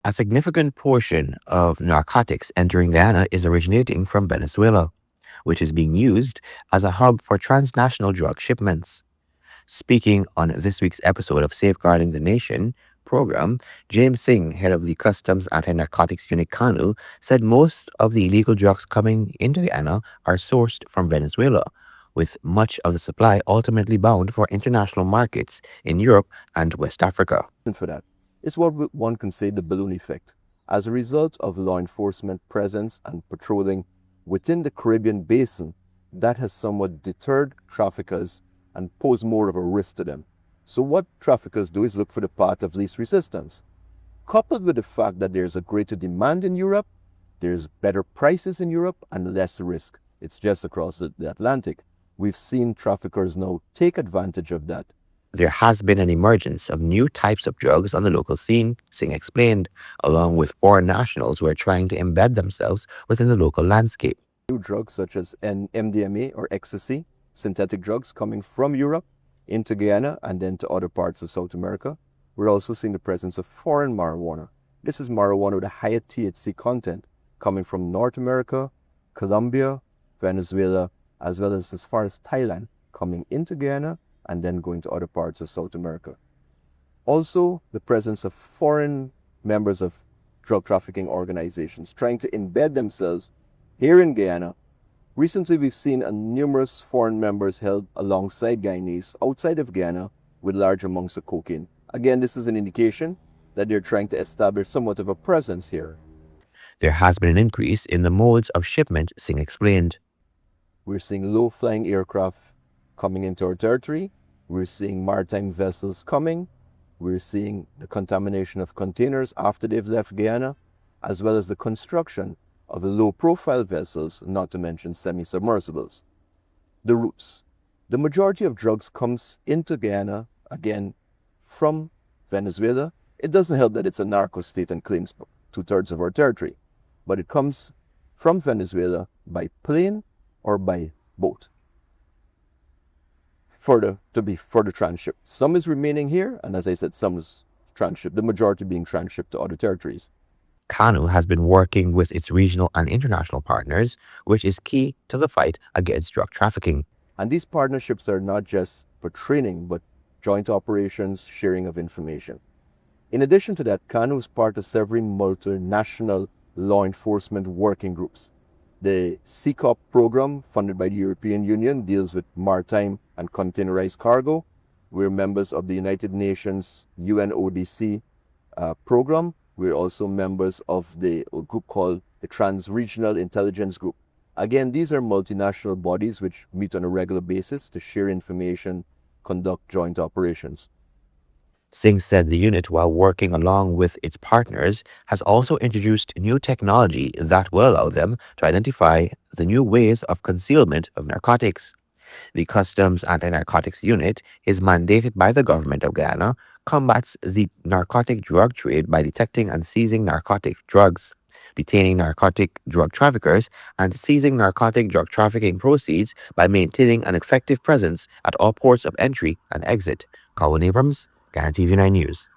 A significant portion of narcotics entering Guyana is originating from Venezuela, which is being used as a hub for transnational drug shipments. Speaking on this week's episode of Safeguarding the Nation program, James Singh, head of the Customs Anti-Narcotics Unit CANU, said most of the illegal drugs coming into Guyana are sourced from Venezuela, with much of the supply ultimately bound for international markets in Europe and West Africa. For that is what one can say the balloon effect. As a result of law enforcement presence and patrolling within the Caribbean basin, that has somewhat deterred traffickers and posed more of a risk to them. So what traffickers do is look for the path of least resistance. Coupled with the fact that there's a greater demand in Europe, there's better prices in Europe and less risk. It's just across the Atlantic. We've seen traffickers now take advantage of that. There has been an emergence of new types of drugs on the local scene, Singh explained, along with foreign nationals who are trying to embed themselves within the local landscape. New drugs such as MDMA or ecstasy, synthetic drugs coming from Europe into Guyana and then to other parts of South America. We're also seeing the presence of foreign marijuana. This is marijuana with a higher THC content coming from North America, Colombia, Venezuela, as well as far as Thailand, coming into Guyana and then going to other parts of South America. Also, the presence of foreign members of drug trafficking organizations trying to embed themselves here in Guyana. Recently, we've seen numerous foreign members held alongside Guyanese outside of Guyana with large amounts of cocaine. Again, this is an indication that they're trying to establish somewhat of a presence here. There has been an increase in the modes of shipment, Singh explained. We're seeing low-flying aircraft coming into our territory. We're seeing maritime vessels coming. We're seeing the contamination of containers after they've left Guyana, as well as the construction of low-profile vessels, not to mention semi-submersibles. The routes. The majority of drugs comes into Guyana, again, from Venezuela. It doesn't help that it's a narco state and claims 2/3 of our territory, but it comes from Venezuela by plane or by boat for the tranship. Some is remaining here, and as I said, some is transshipped, the majority being transshipped to other territories. CANU has been working with its regional and international partners, which is key to the fight against drug trafficking. And these partnerships are not just for training, but joint operations, sharing of information. In addition to that, CANU is part of several multinational law enforcement working groups. The CCOP program, funded by the European Union, deals with maritime and containerized cargo. We're members of the United Nations UNODC program. We're also members of a group called the Trans-Regional Intelligence Group. Again, these are multinational bodies which meet on a regular basis to share information, conduct joint operations. Singh said the unit, while working along with its partners, has also introduced new technology that will allow them to identify the new ways of concealment of narcotics. The Customs Anti-Narcotics Unit is mandated by the government of Guyana, combats the narcotic drug trade by detecting and seizing narcotic drugs, detaining narcotic drug traffickers, and seizing narcotic drug trafficking proceeds by maintaining an effective presence at all ports of entry and exit. Colin Abrams, Guyana TV9 News.